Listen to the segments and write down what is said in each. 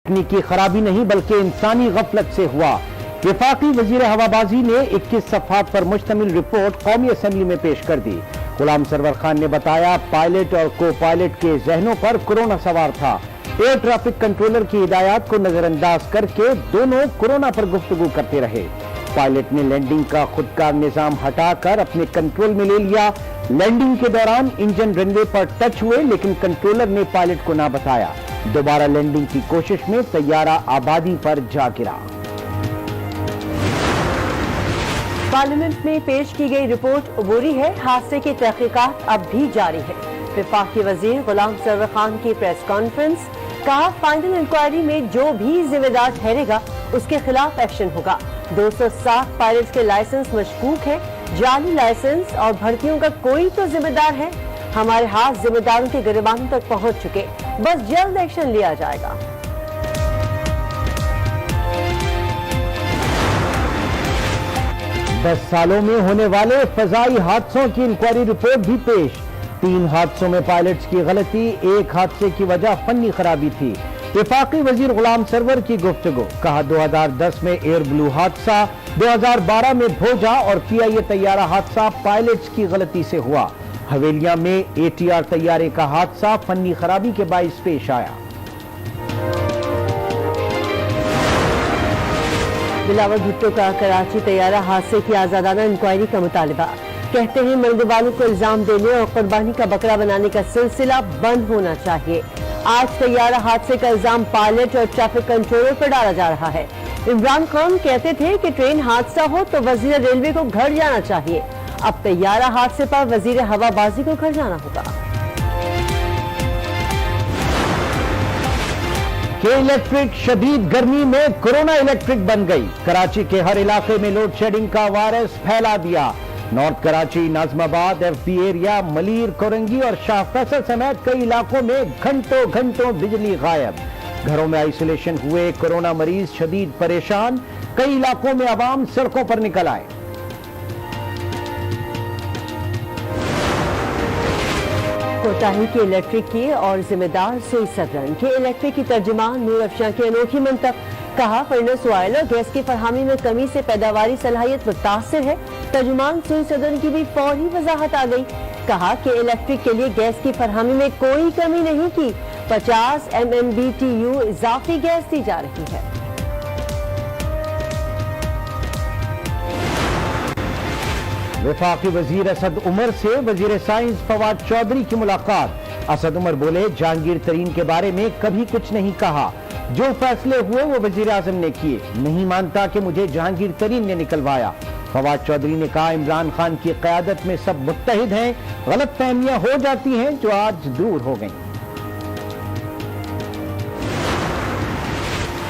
تکنیکی خرابی نہیں بلکہ انسانی غفلت سے ہوا۔ وفاقی وزیر ہوابازی نے 21 صفحات پر مشتمل رپورٹ قومی اسمبلی میں پیش کر دی۔ غلام سرور خان نے بتایا پائلٹ اور کو پائلٹ کے ذہنوں پر کورونا سوار تھا۔ ایئر ٹریفک کنٹرولر کی ہدایات کو نظر انداز کر کے دونوں کورونا پر گفتگو کرتے رہے۔ پائلٹ نے لینڈنگ کا خودکار نظام ہٹا کر اپنے کنٹرول میں لے لیا۔ لینڈنگ کے دوران انجن رن وے پر ٹچ ہوئے لیکن کنٹرولر نے پائلٹ کو نہ بتایا۔ دوبارہ لینڈنگ کی کوشش میں طیارہ آبادی پر جا گرا۔ پارلیمنٹ میں پیش کی گئی رپورٹ عبوری ہے، حادثے کی تحقیقات اب بھی جاری ہے۔ وفاقی وزیر غلام سرور خان کی پریس کانفرنس، کہا فائنل انکوائری میں جو بھی ذمہ دار ٹھہرے گا اس کے خلاف ایکشن ہوگا۔ 207 پائلٹس کے لائسنس مشکوک ہیں، جعلی لائسنس اور بھرتیوں کا کوئی تو ذمہ دار ہے۔ ہمارے ہاتھ ذمہ داروں کے گریبانوں تک پہنچ چکے، بس جلد ایکشن لیا جائے گا۔ 10 سالوں میں ہونے والے فضائی حادثوں کی انکوائری رپورٹ بھی پیش۔ 3 حادثوں میں پائلٹس کی غلطی، ایک حادثے کی وجہ فنی خرابی تھی۔ وفاقی وزیر غلام سرور کی گفتگو، کہا 2010 میں ایئر بلو حادثہ، 2012 میں بھوجا اور PIA طیارہ حادثہ پائلٹس کی غلطی سے ہوا۔ حویلیہ میں ATR طیارے کا حادثہ فنی خرابی کے باعث پیش آیا۔ بلاول بھٹو کا کراچی طیارہ حادثے کی آزادانہ انکوائری کا مطالبہ، کہتے ہیں مرنے والوں کو الزام دینے اور قربانی کا بکرا بنانے کا سلسلہ بند ہونا چاہیے۔ آج طیارہ حادثے کا الزام پائلٹ اور ٹریفک کنٹرولر پر ڈالا جا رہا ہے۔ عمران خان کہتے تھے کہ ٹرین حادثہ ہو تو وزیر ریلوے کو گھر جانا چاہیے، اب طیارہ حادثے پر وزیر ہوابازی کو گھر جانا ہوگا۔ کہ الیکٹرک شدید گرمی میں کورونا الیکٹرک بن گئی، کراچی کے ہر علاقے میں لوڈ شیڈنگ کا وائرس پھیلا دیا۔ نارتھ کراچی، ناظم آباد، FB ایریا، ملیر، کورنگی اور شاہ فیصل سمیت کئی علاقوں میں گھنٹوں بجلی غائب۔ گھروں میں آئسولیشن ہوئے کورونا مریض شدید پریشان، کئی علاقوں میں عوام سڑکوں پر نکل آئے۔ کوتاہی کی الیکٹرک کی اور ذمہ دار سوئی صدرن کے الیکٹرک کی ترجمان نور افشاں کی انوکھی منطق، کہا فرنس آئل اور گیس کی فراہمی میں کمی سے پیداواری صلاحیت متاثر ہے۔ ترجمان سوئی صدرن کی بھی فوری وضاحت آ گئی، کہا کہ الیکٹرک کے لیے گیس کی فراہمی میں کوئی کمی نہیں کی، 50 MMBTU اضافی گیس دی جا رہی ہے۔ وفاقی وزیر اسد عمر سے وزیر سائنس فواد چودھری کی ملاقات، اسد عمر بولے جہانگیر ترین کے بارے میں کبھی کچھ نہیں کہا، جو فیصلے ہوئے وہ وزیر اعظم نے کیے، نہیں مانتا کہ مجھے جہانگیر ترین نے نکلوایا۔ فواد چودھری نے کہا عمران خان کی قیادت میں سب متحد ہیں، غلط فہمیاں ہو جاتی ہیں جو آج دور ہو گئیں۔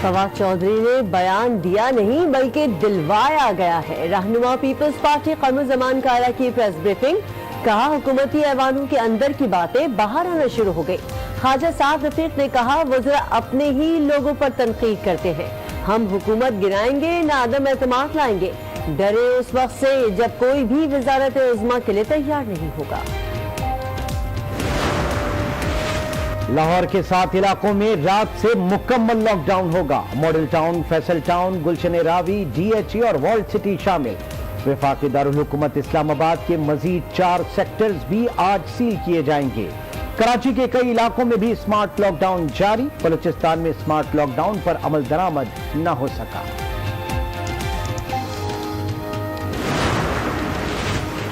فواد چودھری نے بیان دیا نہیں بلکہ دلوایا گیا ہے۔ رہنما پیپلز پارٹی قمر زمان کارا کی پریس بریفنگ، کہا حکومتی ایوانوں کے اندر کی باتیں باہر آنا شروع ہو گئی۔ خواجہ سعد رفیق نے کہا وہ ذرا اپنے ہی لوگوں پر تنقید کرتے ہیں، ہم حکومت گرائیں گے نہ عدم اعتماد لائیں گے، ڈرے اس وقت سے جب کوئی بھی وزارت عظمیٰ کے لیے تیار نہیں ہوگا۔ لاہور کے 7 علاقوں میں رات سے مکمل لاک ڈاؤن ہوگا، ماڈل ٹاؤن، فیصل ٹاؤن، گلشن راوی، DHE اور والٹ سٹی شامل۔ وفاقی دارالحکومت اسلام آباد کے مزید 4 سیکٹرز بھی آج سیل کیے جائیں گے۔ کراچی کے کئی علاقوں میں بھی سمارٹ لاک ڈاؤن جاری، بلوچستان میں سمارٹ لاک ڈاؤن پر عمل درآمد نہ ہو سکا۔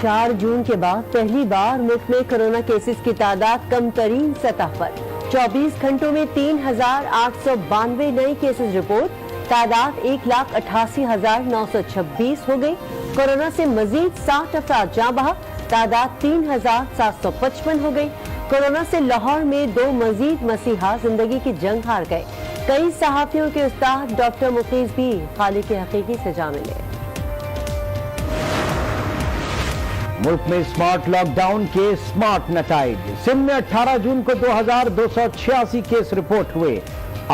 4 جون کے بعد پہلی بار ملک میں کورونا کیسز کی تعداد کم ترین سطح پر، 24 گھنٹوں میں 3892 نئے کیسز رپورٹ، تعداد 1,88,926 ہو گئی۔ کورونا سے مزید 60 افراد جاں بحق، تعداد 3,755 ہو گئی۔ کورونا سے لاہور میں 2 مزید مسیحا زندگی کی جنگ ہار گئے۔ کئی صحافیوں کے استاد ڈاکٹر مخیز بھی خالق حقیقی سے جا ملے۔ ملک میں سمارٹ لاک ڈاؤن کے سمارٹ نتائج، سندھ میں 18 جون کو 2286 کیس رپورٹ ہوئے،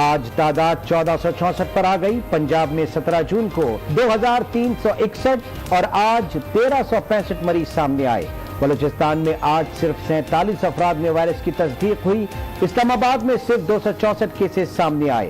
آج تعداد 1464 پر آ گئی۔ پنجاب میں 17 جون کو 2361 اور آج 1365 مریض سامنے آئے۔ بلوچستان میں آج صرف 47 افراد میں وائرس کی تصدیق ہوئی۔ اسلام آباد میں صرف 264 کیسز سامنے آئے۔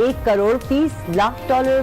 $1,30,00,000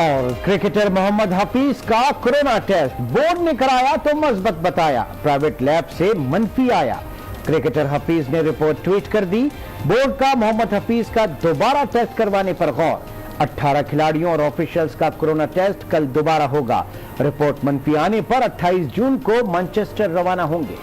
اور کرکٹر محمد حفیظ کا کورونا ٹیسٹ بورڈ نے کرایا تو مثبت بتایا، پرائیویٹ لیب سے منفی آیا۔ کرکٹر حفیظ نے رپورٹ ٹویٹ کر دی۔ بورڈ کا محمد حفیظ کا دوبارہ ٹیسٹ کروانے پر غور۔ 18 کھلاڑیوں اور آفیشلز کا کورونا ٹیسٹ کل دوبارہ ہوگا۔ رپورٹ منفی آنے پر 28 جون کو مانچسٹر روانہ ہوں گے۔